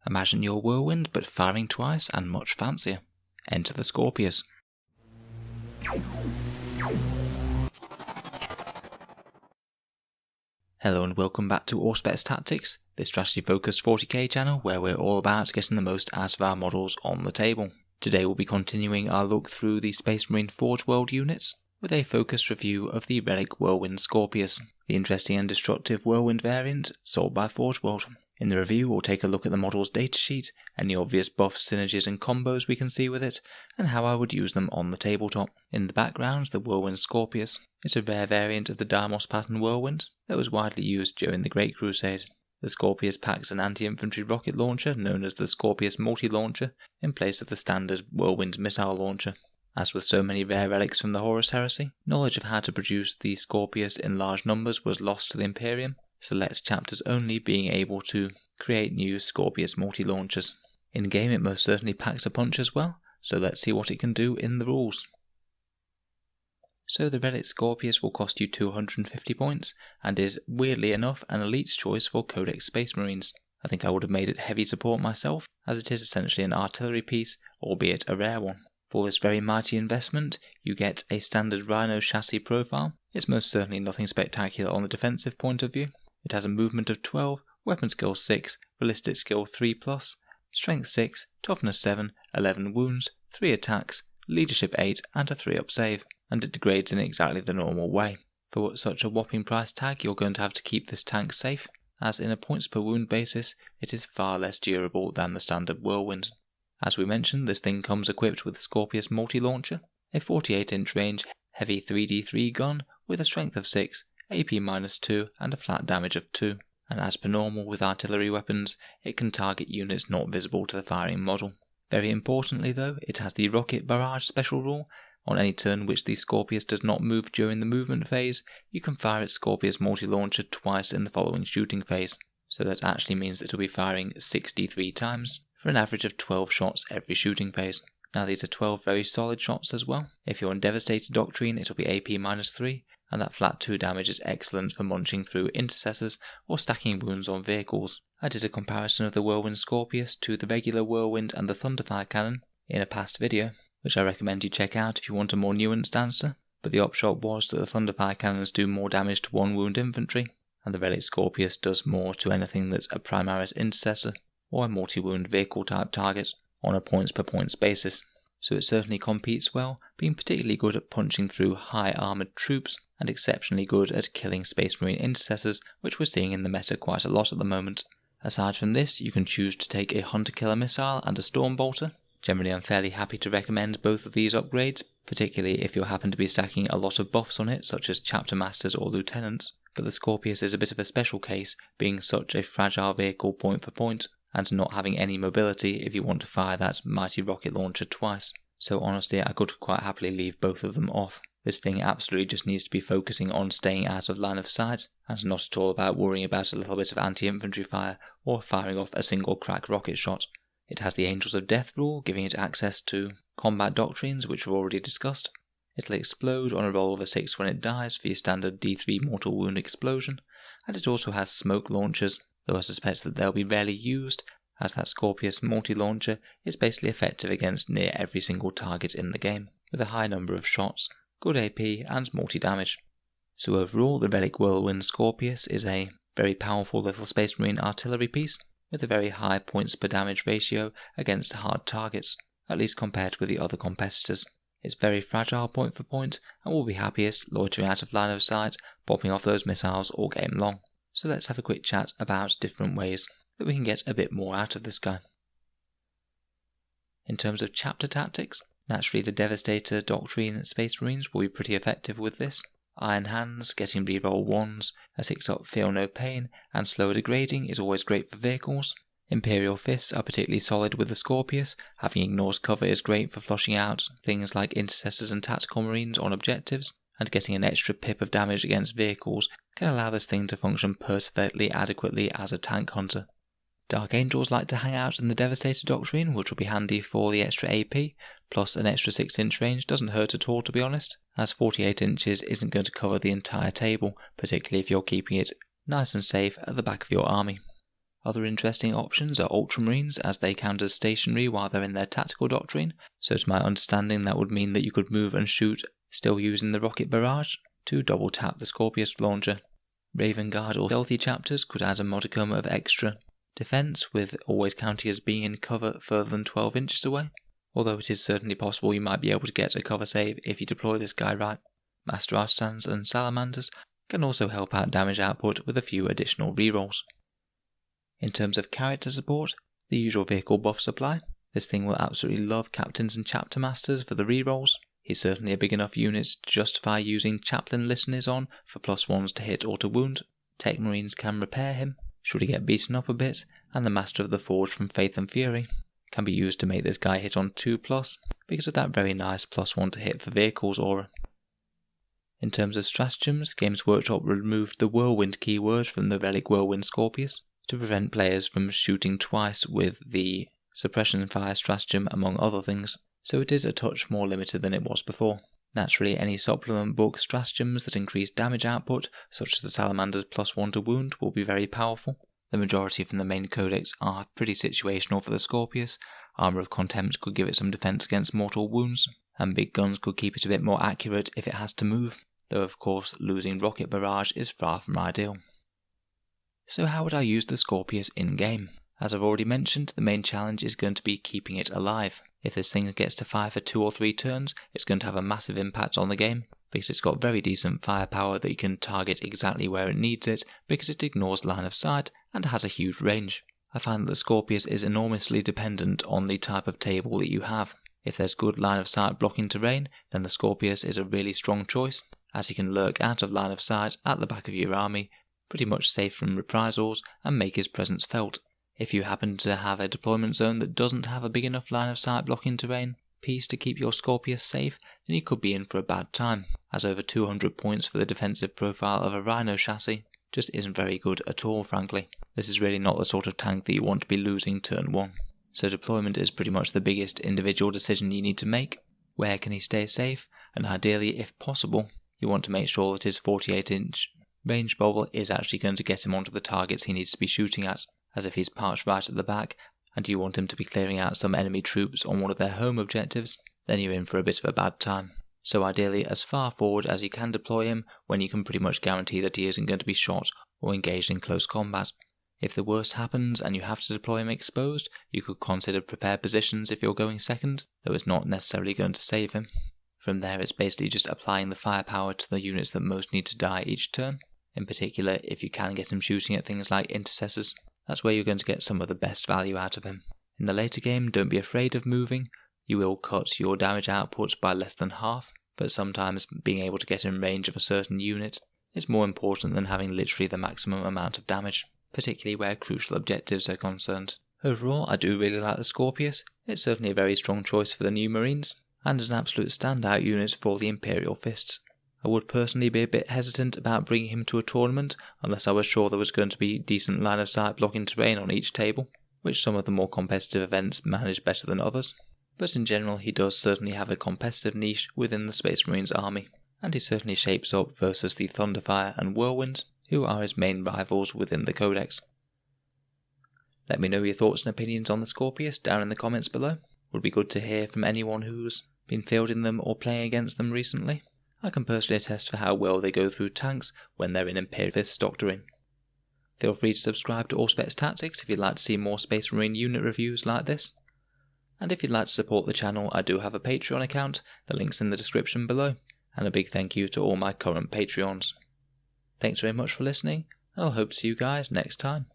Imagine your whirlwind but firing twice and much fancier. Enter the Scorpius. Hello and welcome back to Auspex Tactics, the strategy focused 40k channel where we're all about getting the most out of our models on the table. Today we'll be continuing our look through the Space Marine Forge World units, with a focused review of the Relic Whirlwind Scorpius, the interesting and destructive whirlwind variant sold by Forge World. In the review we'll take a look at the model's datasheet, any obvious buffs, synergies and combos we can see with it, and how I would use them on the tabletop. In the background, the Whirlwind Scorpius is a rare variant of the Deimos pattern whirlwind that was widely used during the Great Crusade. The Scorpius packs an anti-infantry rocket launcher known as the Scorpius multi-launcher in place of the standard whirlwind missile launcher. As with so many rare relics from the Horus Heresy, knowledge of how to produce the Scorpius in large numbers was lost to the Imperium, select chapters only being able to create new Scorpius multi-launchers. In game it most certainly packs a punch as well, so let's see what it can do in the rules. So the Relic Scorpius will cost you 250 points, and is, weirdly enough, an elite's choice for Codex Space Marines. I think I would have made it heavy support myself, as it is essentially an artillery piece, albeit a rare one. For this very mighty investment, you get a standard Rhino chassis profile. It's most certainly nothing spectacular on the defensive point of view. It has a movement of 12, weapon skill 6, ballistic skill 3+, strength 6, toughness 7, 11 wounds, 3 attacks, leadership 8 and a 3-up save, and it degrades in exactly the normal way. For such a whopping price tag you're going to have to keep this tank safe, as in a points per wound basis it is far less durable than the standard whirlwind. As we mentioned, this thing comes equipped with the Scorpius multi-launcher, a 48-inch range heavy 3d3 gun with a strength of 6, AP-2 and a flat damage of 2, and as per normal with artillery weapons, it can target units not visible to the firing model. Very importantly though, it has the rocket barrage special rule. On any turn which the Scorpius does not move during the movement phase, you can fire its Scorpius multi-launcher twice in the following shooting phase, so that actually means that it will be firing 63 times, for an average of 12 shots every shooting phase. Now these are 12 very solid shots as well. If you're in Devastator Doctrine it will be AP-3, and that flat 2 damage is excellent for munching through intercessors or stacking wounds on vehicles. I did a comparison of the Whirlwind Scorpius to the regular Whirlwind and the Thunderfire cannon in a past video, which I recommend you check out if you want a more nuanced answer, but the upshot was that the Thunderfire cannons do more damage to 1 wound infantry, and the Relic Scorpius does more to anything that's a Primaris intercessor or a multi-wound vehicle type target on a points per points basis. So it certainly competes well, being particularly good at punching through high armoured troops and exceptionally good at killing Space Marine intercessors, which we're seeing in the meta quite a lot at the moment. Aside from this, you can choose to take a Hunter Killer missile and a Storm Bolter. Generally I'm fairly happy to recommend both of these upgrades, particularly if you happen to be stacking a lot of buffs on it such as Chapter Masters or Lieutenants, but the Scorpius is a bit of a special case, being such a fragile vehicle point for point, and not having any mobility if you want to fire that mighty rocket launcher twice. So honestly I could quite happily leave both of them off. This thing absolutely just needs to be focusing on staying out of line of sight, and not at all about worrying about a little bit of anti-infantry fire or firing off a single crack rocket shot. It has the Angels of Death rule, giving it access to combat doctrines which we've already discussed. It'll explode on a roll of a 6 when it dies for your standard D3 mortal wound explosion, and it also has smoke launchers, though I suspect that they'll be rarely used, as that Scorpius multi-launcher is basically effective against near every single target in the game, with a high number of shots, good AP and multi-damage. So overall the Relic Whirlwind Scorpius is a very powerful little Space Marine artillery piece, with a very high points per damage ratio against hard targets, at least compared with the other competitors. It's very fragile point for point, and will be happiest loitering out of line of sight, popping off those missiles all game long. So let's have a quick chat about different ways that we can get a bit more out of this guy. In terms of chapter tactics, naturally the Devastator Doctrine Space Marines will be pretty effective with this. Iron Hands, getting reroll 1s, a 6-up Feel No Pain, and slower degrading is always great for vehicles. Imperial Fists are particularly solid with the Scorpius, having Ignores Cover is great for flushing out things like Intercessors and Tactical Marines on objectives, and getting an extra pip of damage against vehicles can allow this thing to function perfectly adequately as a tank hunter. Dark Angels like to hang out in the Devastator Doctrine, which will be handy for the extra AP, plus an extra 6-inch range doesn't hurt at all to be honest, as 48 inches isn't going to cover the entire table, particularly if you're keeping it nice and safe at the back of your army. Other interesting options are Ultramarines, as they count as stationary while they're in their tactical doctrine, so to my understanding that would mean that you could move and shoot still using the rocket barrage to double tap the Scorpius launcher. Raven Guard or Stealthy chapters could add a modicum of extra defense, with always counting as being in cover further than 12 inches away, although it is certainly possible you might be able to get a cover save if you deploy this guy right. Master Artisans and Salamanders can also help out damage output with a few additional rerolls. In terms of character support, the usual vehicle buff supply. This thing will absolutely love Captains and Chapter Masters for the rerolls. He's certainly a big enough unit to justify using Chaplain Listeners on for +1s to hit or to wound. Tech Marines can repair him, should he get beaten up a bit, and the Master of the Forge from Faith and Fury can be used to make this guy hit on 2+, because of that very nice +1 to hit for vehicles aura. In terms of stratagems, Games Workshop removed the Whirlwind keyword from the Relic Whirlwind Scorpius to prevent players from shooting twice with the suppression fire stratagem, among other things, so it is a touch more limited than it was before. Naturally, any supplement book stratagems that increase damage output, such as the Salamander's +1 to wound, will be very powerful. The majority from the main Codex are pretty situational for the Scorpius. Armour of Contempt could give it some defense against mortal wounds, and big guns could keep it a bit more accurate if it has to move, though of course losing rocket barrage is far from ideal. So how would I use the Scorpius in-game? As I've already mentioned, the main challenge is going to be keeping it alive. If this thing gets to fire for 2 or 3 turns, it's going to have a massive impact on the game, because it's got very decent firepower that you can target exactly where it needs it, because it ignores line of sight and has a huge range. I find that the Scorpius is enormously dependent on the type of table that you have. If there's good line of sight blocking terrain, then the Scorpius is a really strong choice, as he can lurk out of line of sight at the back of your army, pretty much safe from reprisals, and make his presence felt. If you happen to have a deployment zone that doesn't have a big enough line of sight blocking terrain piece to keep your Scorpius safe, then you could be in for a bad time, as over 200 points for the defensive profile of a Rhino chassis just isn't very good at all, frankly. This is really not the sort of tank that you want to be losing turn 1. So deployment is pretty much the biggest individual decision you need to make. Where can he stay safe? And ideally, if possible, you want to make sure that his 48-inch range bubble is actually going to get him onto the targets he needs to be shooting at, as if he's parked right at the back and you want him to be clearing out some enemy troops on one of their home objectives, then you're in for a bit of a bad time. So ideally as far forward as you can deploy him when you can pretty much guarantee that he isn't going to be shot or engaged in close combat. If the worst happens and you have to deploy him exposed, you could consider prepared positions if you're going second, though it's not necessarily going to save him. From there it's basically just applying the firepower to the units that most need to die each turn. In particular, if you can get him shooting at things like intercessors, that's where you're going to get some of the best value out of him. In the later game, don't be afraid of moving. You will cut your damage output by less than half, but sometimes being able to get in range of a certain unit is more important than having literally the maximum amount of damage, particularly where crucial objectives are concerned. Overall, I do really like the Scorpius. It's certainly a very strong choice for the new Marines, and is an absolute standout unit for the Imperial Fists. I would personally be a bit hesitant about bringing him to a tournament unless I was sure there was going to be decent line of sight blocking terrain on each table, which some of the more competitive events manage better than others. But in general he does certainly have a competitive niche within the Space Marines army, and he certainly shapes up versus the Thunderfire and Whirlwind, who are his main rivals within the Codex. Let me know your thoughts and opinions on the Scorpius down in the comments below. Would be good to hear from anyone who's been fielding them or playing against them recently. I can personally attest for how well they go through tanks when they're in Imperial Fist doctrine. Feel free to subscribe to Auspex Tactics if you'd like to see more Space Marine unit reviews like this. And if you'd like to support the channel, I do have a Patreon account, the link's in the description below, and a big thank you to all my current Patreons. Thanks very much for listening, and I'll hope to see you guys next time.